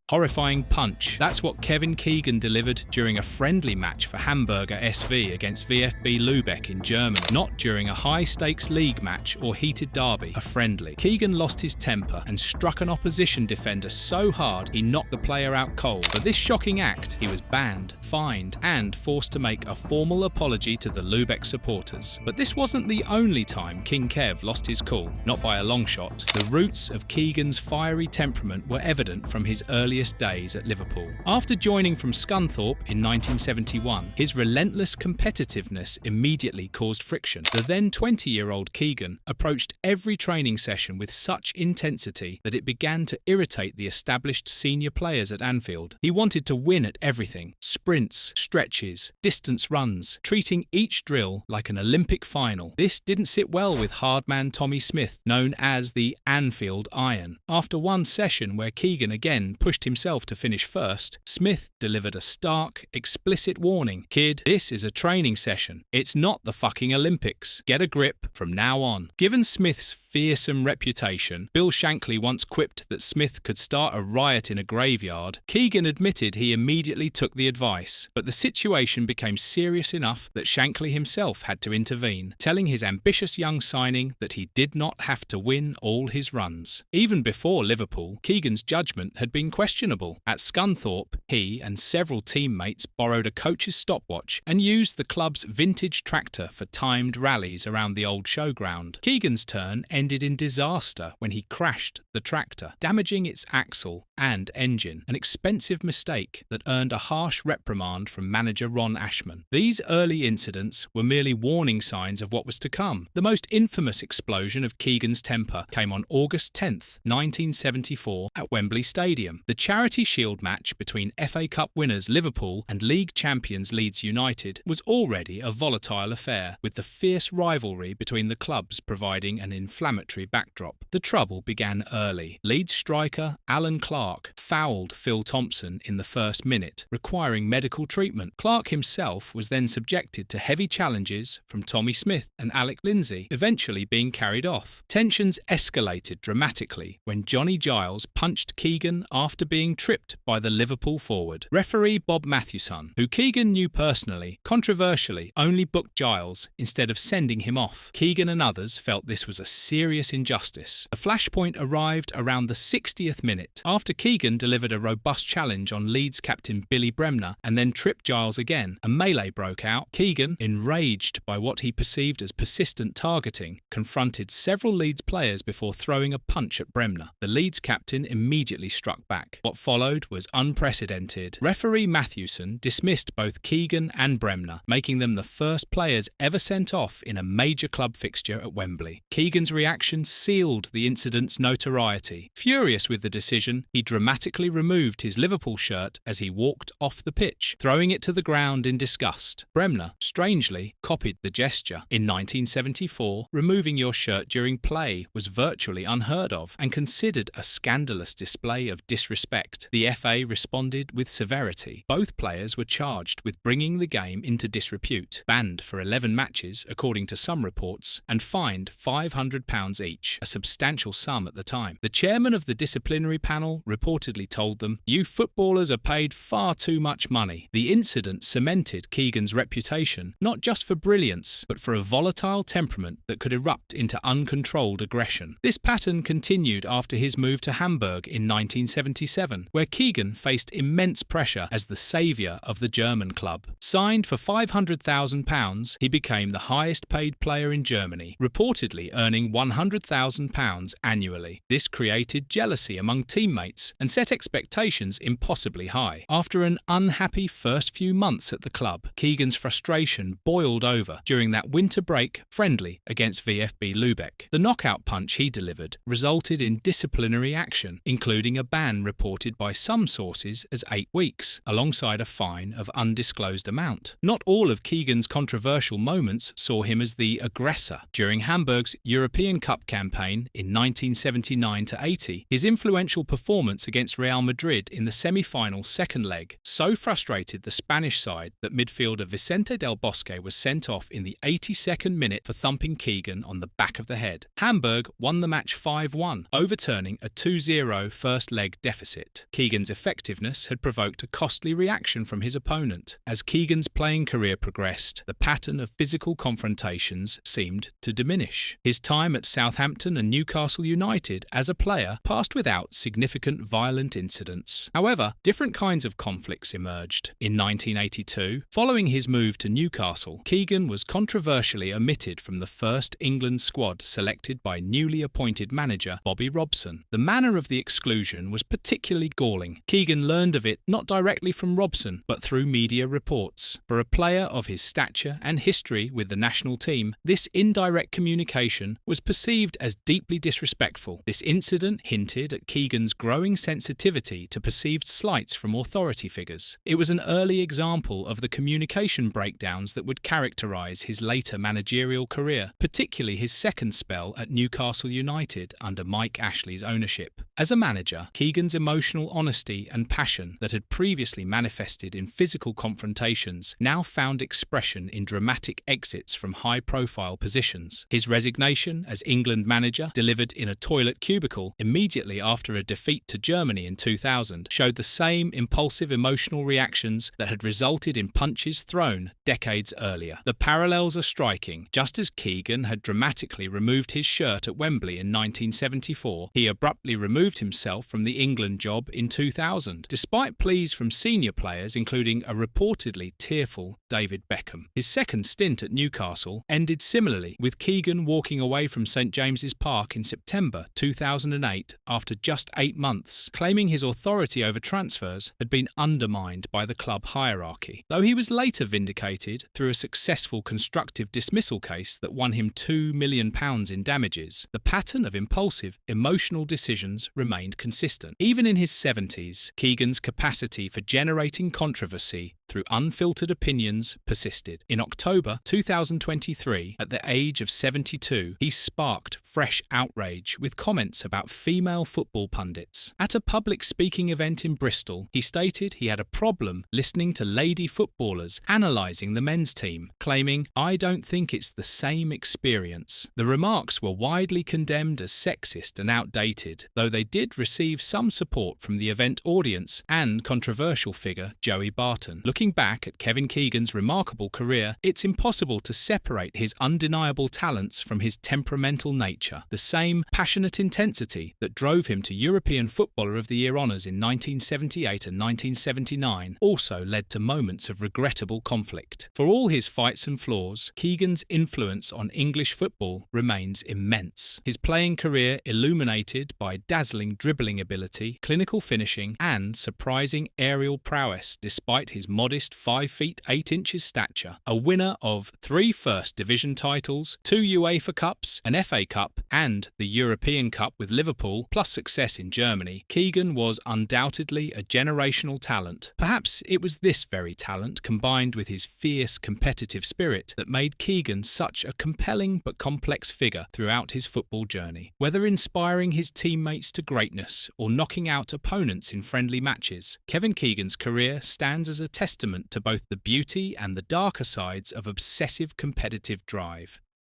Horrifying punch. That's what Kevin Keegan delivered during a friendly match for Hamburger SV against VfB Lübeck in Germany, not during a high-stakes league match or heated derby, a friendly. Keegan lost his temper and struck an opposition defender so hard he knocked the player out cold. For this shocking act, he was banned, fined, and forced to make a formal apology to the Lübeck supporters. But this wasn't the only time King Kev lost his cool, not by a long shot. The roots of Keegan's fiery temperament were evident from his earliest days at Liverpool. After joining from Scunthorpe in 1971, his relentless competitiveness immediately caused friction. The then 20-year-old Keegan approached every training session with such intensity that it began to irritate the established senior players at Anfield. He wanted to win at everything: sprints, stretches, distance runs, treating each drill like an Olympic final. This didn't sit well with hardman Tommy Smith, known as the Anfield Iron. After one session where Keegan again pushed himself to finish first, Smith delivered a stark, explicit warning. "Kid, this is a training session. It's not the fucking Olympics. Get a grip from now on." Given Smith's fearsome reputation, Bill Shankly once quipped that Smith could start a riot in a graveyard. Keegan admitted he immediately took the advice, but the situation became serious enough that Shankly himself had to intervene, telling his ambitious young signing that he did not have to win all his runs. Even before Liverpool, Keegan's judgment had been questionable. At Scunthorpe, he and several teammates borrowed a coach's stopwatch and used the club's vintage tractor for timed rallies around the old showground. Keegan's turn ended in disaster when he crashed the tractor, damaging its axle and engine, an expensive mistake that earned a harsh reprimand from manager Ron Ashman. These early incidents were merely warning signs of what was to come. The most infamous explosion of Keegan's temper came on August 10th, 1974 at Wembley Stadium. The Charity Shield match between FA Cup winners Liverpool and league champions Leeds United was already a volatile affair, with the fierce rivalry between the clubs providing an inflammatory backdrop. The trouble began early. Leeds striker Alan Clark fouled Phil Thompson in the first minute, requiring medical treatment. Clark himself was then subjected to heavy challenges from Tommy Smith and Alec Lindsay, eventually being carried off. Tensions escalated dramatically when Johnny Giles punched Keegan after being tripped by the Liverpool forward. Referee Bob Mathewson, who Keegan knew personally, controversially only booked Giles instead of sending him off. Keegan and others felt this was a serious injustice. A flashpoint arrived around the 60th minute. After Keegan delivered a robust challenge on Leeds captain Billy Bremner and then tripped Giles again, a melee broke out. Keegan, enraged by what he perceived as persistent targeting, confronted several Leeds players before throwing a punch at Bremner. The Leeds captain immediately struck back. What followed was unprecedented. Referee Mathewson dismissed both Keegan and Bremner, making them the first players ever sent off in a major club fixture at Wembley. Keegan's reaction sealed the incident's notoriety. Furious with the decision, he dramatically removed his Liverpool shirt as he walked off the pitch, throwing it to the ground in disgust. Bremner, strangely, copied the gesture. In 1974, removing your shirt during play was virtually unheard of and considered a scandalous display of disrespect. The FA responded with severity. Both players were charged with bringing the game into disrepute, banned for 11 matches according to some reports, and fined £500 each, a substantial sum at the time. The chairman of the disciplinary panel reportedly told them, "You footballers are paid far too much money." The incident cemented Keegan's reputation, not just for brilliance, but for a volatile temperament that could erupt into uncontrolled aggression. This pattern continued after his move to Hamburg in 1977, where Keegan faced immense pressure as the saviour of the German club. Signed for £500,000, he became the highest paid player in Germany, reportedly earning £100,000 annually. This created jealousy among teammates and set expectations impossibly high. After an unhappy first few months at the club, Keegan's frustration boiled over during that winter break friendly against VfB Lübeck. The knockout punch he delivered resulted in disciplinary action, including a ban reported by some sources as 8 weeks, alongside a fine of undisclosed amount. Not all of Keegan's controversial moments saw him as the aggressor. During Hamburg's European Cup campaign in 1979-80, his influential performance against Real Madrid in the semi-final second leg so frustrated the Spanish side that midfielder Vicente Del Bosque was sent off in the 82nd minute for thumping Keegan on the back of the head. Hamburg won the match 5-1, overturning a 2-0 first leg deficit. opposite. Keegan's effectiveness had provoked a costly reaction from his opponent. As Keegan's playing career progressed, the pattern of physical confrontations seemed to diminish. His time at Southampton and Newcastle United as a player passed without significant violent incidents. However, different kinds of conflicts emerged. In 1982, following his move to Newcastle, Keegan was controversially omitted from the first England squad selected by newly appointed manager Bobby Robson. The manner of the exclusion was particularly galling. Keegan learned of it not directly from Robson, but through media reports. For a player of his stature and history with the national team, this indirect communication was perceived as deeply disrespectful. This incident hinted at Keegan's growing sensitivity to perceived slights from authority figures. It was an early example of the communication breakdowns that would characterise his later managerial career, particularly his second spell at Newcastle United under Mike Ashley's ownership. As a manager, Keegan's emotional honesty and passion that had previously manifested in physical confrontations now found expression in dramatic exits from high-profile positions. His resignation as England manager, delivered in a toilet cubicle immediately after a defeat to Germany in 2000, showed the same impulsive emotional reactions that had resulted in punches thrown decades earlier. The parallels are striking. Just as Keegan had dramatically removed his shirt at Wembley in 1974, he abruptly removed himself from the England job in 2000, despite pleas from senior players including a reportedly tearful David Beckham. His second stint at Newcastle ended similarly, with Keegan walking away from St James's Park in September 2008 after just 8 months, claiming his authority over transfers had been undermined by the club hierarchy. Though he was later vindicated through a successful constructive dismissal case that won him £2 million in damages, the pattern of impulsive, emotional decisions remained consistent. Even in his 70s, Keegan's capacity for generating controversy through unfiltered opinions persisted. In October 2023, at the age of 72, he sparked fresh outrage with comments about female football pundits. At a public speaking event in Bristol, he stated he had a problem listening to lady footballers analysing the men's team, claiming, "I don't think it's the same experience." The remarks were widely condemned as sexist and outdated, though they did receive some support from the event audience and controversial figure Joey Barton. Looking back at Kevin Keegan's remarkable career, it's impossible to separate his undeniable talents from his temperamental nature. The same passionate intensity that drove him to European Footballer of the Year honours in 1978 and 1979 also led to moments of regrettable conflict. For all his fights and flaws, Keegan's influence on English football remains immense. His playing career illuminated by dazzling dribbling ability, clinical finishing and surprising aerial prowess despite his modest 5 feet 8 inches stature. A winner of 3 First Division titles, 2 UEFA Cups, an FA Cup and the European Cup with Liverpool, plus success in Germany, Keegan was undoubtedly a generational talent. Perhaps it was this very talent, combined with his fierce competitive spirit, that made Keegan such a compelling but complex figure throughout his football journey. Whether inspiring his teammates to greatness or knocking out opponents in friendly matches, Kevin Keegan's career stands as a testament to both the beauty and the darker sides of obsessive competitive drive.